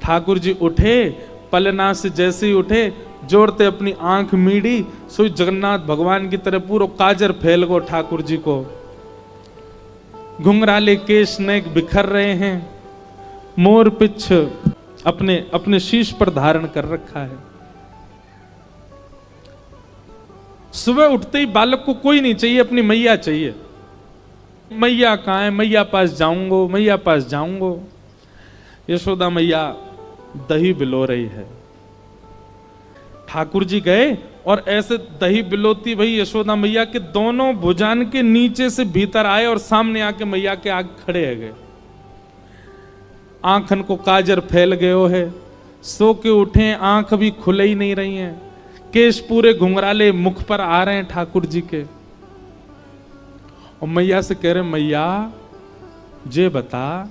ठाकुर जी उठे, पलना से जैसे ही उठे, जोड़ते अपनी आंख मीड़ी, सोई जगन्नाथ भगवान की तरह पूरा काजर फैल गो ठाकुर जी को। घुंघराले केश नेक बिखर रहे हैं, मोर पिछ अपने अपने शीश पर धारण कर रखा है। सुबह उठते ही बालक को कोई नहीं चाहिए, अपनी मैया चाहिए। मैया कहाँ है, मैया पास जाऊंगो, मैया पास जाऊंगो। यशोदा मैया दही बिलो रही है। ठाकुर जी गए और ऐसे दही बिलोती भाई यशोदा मैया के दोनों भुजान के नीचे से भीतर आए और सामने आके मैया के आगे खड़े है गए। आंखन को काजर फैल गयो है, सो के उठे, आंख भी खुले ही नहीं रही हैं, केश पूरे घुंघराले मुख पर आ रहे हैं ठाकुर जी के। और मैया से कह रहे, मैया जे बता,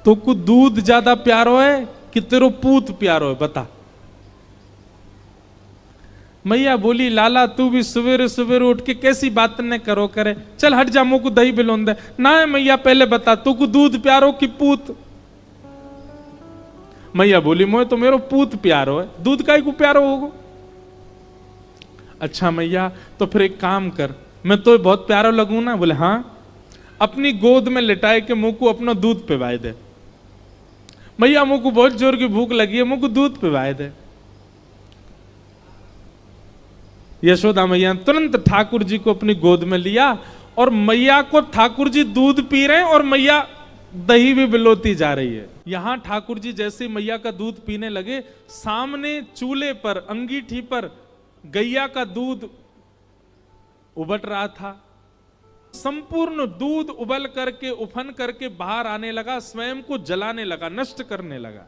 तो को दूध ज्यादा प्यारो है कि तेरो पूत प्यारो है, बता। मैया बोली, लाला तू भी सवेरे सवेरे उठ के कैसी बात न करो करे, चल हट जा, मुझको दही बिलोन दे। ना है मैया, पहले बता तू को दूध प्यारो कि पूत। मैया बोली, मोए तो मेरो पूत प्यारो है, दूध काई को प्यारो होगो। अच्छा मैया, तो फिर एक काम कर, मैं तो बहुत प्यारो लगूं ना। बोले हाँ, अपनी गोद में लिटाए के मुंह को अपना दूध पिवाए दे। मैया मुंह को बहुत जोर की भूख लगी है, मुंह को दूध पिवाए दे। यशोदा मैया तुरंत ठाकुर जी को अपनी गोद में लिया और मैया को ठाकुर जी दूध पी रहे हैं और मैया दही भी बिलोती जा रही है। यहां ठाकुर जी जैसे मैया का दूध पीने लगे, सामने चूल्हे पर अंगीठी पर गैया का दूध उबल रहा था। संपूर्ण दूध उबल करके उफन करके बाहर आने लगा, स्वयं को जलाने लगा, नष्ट करने लगा।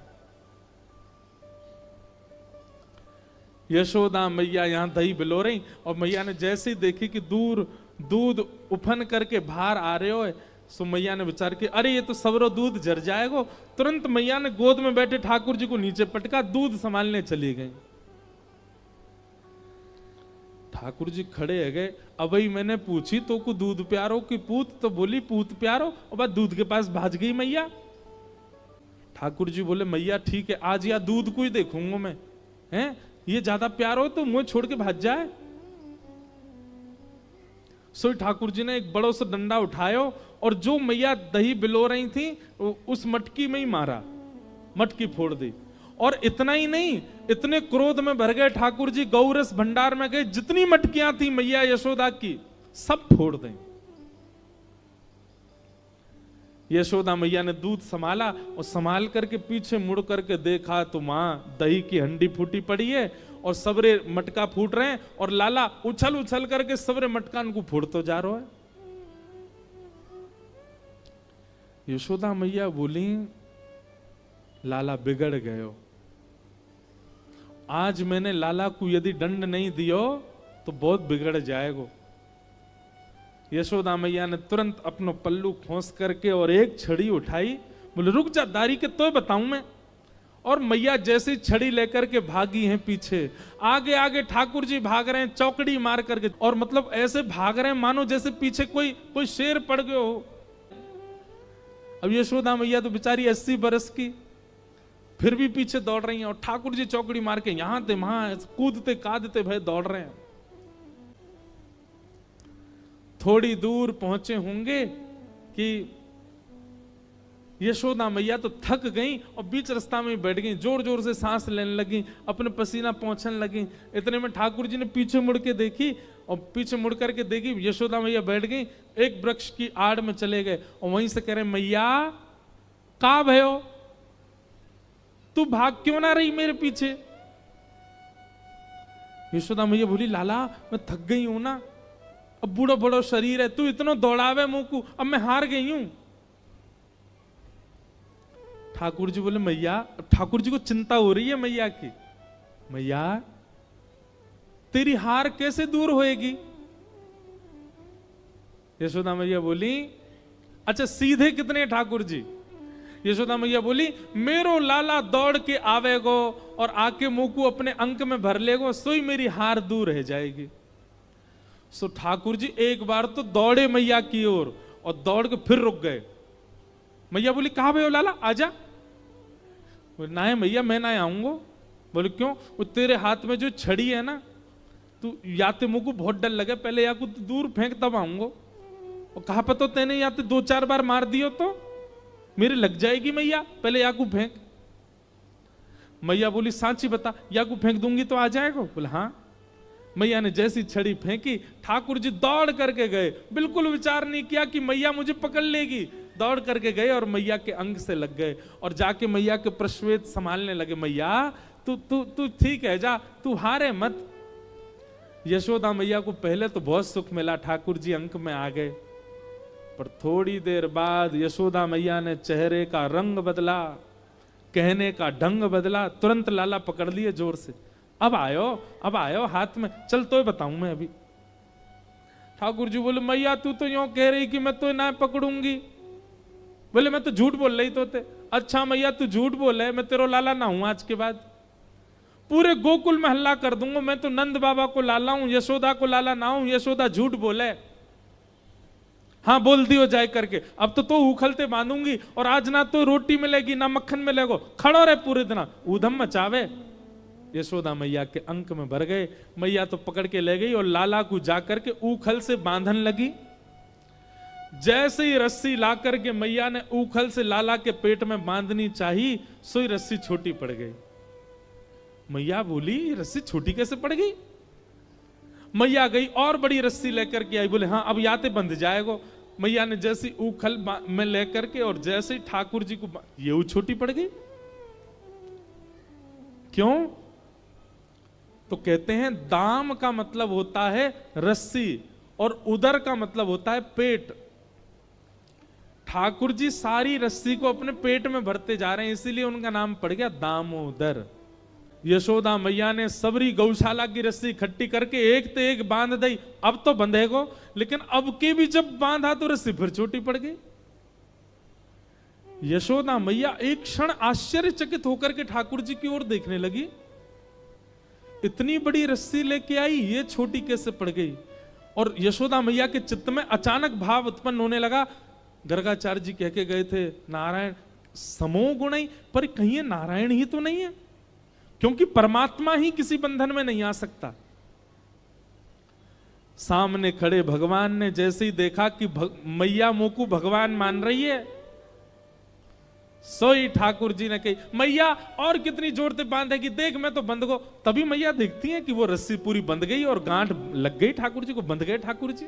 यशोदा मैया यहां दही बिलो रही और मैया ने जैसे ही देखी कि दूर दूध उफन करके बाहर आ रहे हो, सो मैया ने विचार किया, अरे ये तो सवरो दूध जर जाएगा। तुरंत मैया ने गोद में बैठे ठाकुर जी को नीचे पटका, दूध संभालने चली गई। ठाकुर जी खड़े है गए, अब ही मैंने पूछी तो को दूध प्यारो कि पूत, तो बोली पूत प्यारो, और बाद दूध के पास भाज गई मैया। ठाकुर जी बोले, मैया ठीक है, आज या दूध को ही देखूंगा मैं, हैं ये ज्यादा प्यार हो तो मुंह छोड़ के भाज जाए। सो ठाकुर जी ने एक बड़ो सा डंडा उठायो और जो मैया दही बिलो रही थी उस मटकी में ही मारा, मटकी फोड़ दी। और इतना ही नहीं, इतने क्रोध में भर गए ठाकुर जी, गौरस भंडार में गए, जितनी मटकियां थी मैया यशोदा की सब फोड़ दें। यशोदा मैया ने दूध संभाला और संभाल करके पीछे मुड़ करके देखा तो मां दही की हंडी फूटी पड़ी है और सबरे मटका फूट रहे हैं और लाला उछल उछल करके सबरे मटकान को फूट तो जा रहा है। यशोदा मैया बोली, लाला बिगड़ गयो, आज मैंने लाला को यदि दंड नहीं दियो तो बहुत बिगड़ जाएगा। यशोदा मैया ने तुरंत अपनो पल्लू खोस करके और एक छड़ी उठाई, बोले रुक जा दारी के तो बताऊं मैं। और मैया जैसी छड़ी लेकर के भागी हैं पीछे, आगे आगे ठाकुर जी भाग रहे हैं चौकड़ी मार करके, और मतलब ऐसे भाग रहे हैं मानो जैसे पीछे कोई शेर पड़ गयो हो। अब यशोदा मैया तो बेचारी 80 बरस की, फिर भी पीछे दौड़ रही हैं और ठाकुर जी चौकड़ी मार के यहां थे वहां कूदते कादते भय दौड़ रहे हैं। थोड़ी दूर पहुंचे होंगे कि यशोदा मैया तो थक गई और बीच रास्ता में बैठ गई, जोर जोर से सांस लेने लगी, अपने पसीना पहुंचने लगी। इतने में ठाकुर जी ने पीछे मुड़ के देखी और पीछे मुड़ करके देखी यशोदा मैया बैठ गई, एक वृक्ष की आड़ में चले गए और वहीं से कह रहे, मैया का भयो, तू भाग क्यों ना रही मेरे पीछे। यशोदा मैया बोली, लाला मैं थक गई हूं ना, अब बूढ़ो बड़ो शरीर है, तू इतना दौड़ावे मुंह को, अब मैं हार गई हूं। ठाकुर जी बोले, मैया, ठाकुर जी को चिंता हो रही है मैया की, मैया तेरी हार कैसे दूर होएगी। यशोदा मैया बोली, अच्छा सीधे कितने ठाकुर जी। यशोदा मैया बोली, मेरो लाला दौड़ के आवेगो और आके मुंह को अपने अंक में भर लेगो, सोई मेरी हार दूर रह जाएगी। सो ठाकुर जी एक बार तो दौड़े मैया की ओर और दौड़ के फिर रुक गए। मैया बोली, कहां भयो लाला, आजा। बोले ना है मैया, मैं ना आऊंगा। बोले क्यों? वो तेरे हाथ में जो छड़ी है ना, तू या तो मुझको बहुत डर लगे, पहले या को दूर फेंक तब आऊंगा। और कहा पता तेने या तो 2-4 बार मार दियो तो मेरे लग जाएगी मैया, पहले या को फेंक। मैया बोली सांची बता, या को फेंक दूंगी तो आ जाएगा? बोले हाँ। मैया ने जैसी छड़ी फेंकी, ठाकुर जी दौड़ करके गए, बिल्कुल विचार नहीं किया कि मैया मुझे पकड़ लेगी। दौड़ करके गए और मैया के अंग से लग गए और जाके मैया के प्रश्वेत संभालने लगे। मैया तू तू तू ठीक है, जा, तू हारे मत। यशोदा मैया को पहले तो बहुत सुख मिला, ठाकुर जी अंक में आ गए, पर थोड़ी देर बाद यशोदा मैया ने चेहरे का रंग बदला, कहने का ढंग बदला, तुरंत लाला पकड़ लिए जोर से। अब आयो हाथ में, चल तो बताऊं मैं अभी। ठाकुर जी बोले मैया तू तो यूं कह रही कि मैं तो ना पकड़ूंगी। बोले मैं तो झूठ बोल रही तो थे। अच्छा मैया तू झूठ बोल है, मैं तेरा लाला ना हूं आज के बाद, पूरे गोकुल में हल्ला कर दूंगा मैं तो नंद बाबा को लाला हूं, यशोदा को लाला ना हूं। यशोदा झूठ बोले, हाँ बोल दियो जाए करके। अब तो उखलते बांधूंगी और आज ना तो रोटी मिलेगी ना मक्खन मिलेगा, खड़ो रहे पूरे दिन, ऊधम मचावे। यशोदा मैया के अंक में भर गए। मैया तो पकड़ के ले गई और लाला को जाकर के ऊखल से बांधन लगी। जैसे ही रस्सी ला करके मैया ने ऊखल से लाला के पेट में बांधनी चाहिए, सोई रस्सी छोटी पड़ गई। मैया बोली रस्सी छोटी कैसे पड़ गई? मैया गई और बड़ी रस्सी लेकर के आई। बोले हाँ अब याते बंध जाएगा। मैया ने जैसी ऊखल में लेकर के और जैसे ही ठाकुर जी को ये छोटी पड़ गई। क्यों? तो कहते हैं दाम का मतलब होता है रस्सी और उदर का मतलब होता है पेट। ठाकुर जी सारी रस्सी को अपने पेट में भरते जा रहे हैं, इसीलिए उनका नाम पड़ गया दामोदर। यशोदा मैया ने सबरी गौशाला की रस्सी इकट्ठी करके एक तो एक बांध दी। अब तो बंधेगो, लेकिन अब के भी जब बांधा तो रस्सी फिर छोटी पड़ गई। यशोदा मैया एक क्षण आश्चर्यचकित होकर के ठाकुर जी की ओर देखने लगी। इतनी बड़ी रस्सी लेके आई, ये छोटी कैसे पड़ गई? और यशोदा मैया के चित्त में अचानक भाव उत्पन्न होने लगा। गर्गाचार्य जी कह के गए थे नारायण समो गुण, पर कहीं ये नारायण ही तो नहीं है, क्योंकि परमात्मा ही किसी बंधन में नहीं आ सकता। सामने खड़े भगवान ने जैसे ही देखा कि मैया मोकू भगवान मान रही है, सोई ठाकुर जी ने कही मैया और कितनी जोर से बांधेगी, देख मैं तो बंध गो। तभी मैया देखती है कि वो रस्सी पूरी बंध गई और गांठ लग गई ठाकुर जी को, बंध गए ठाकुर जी।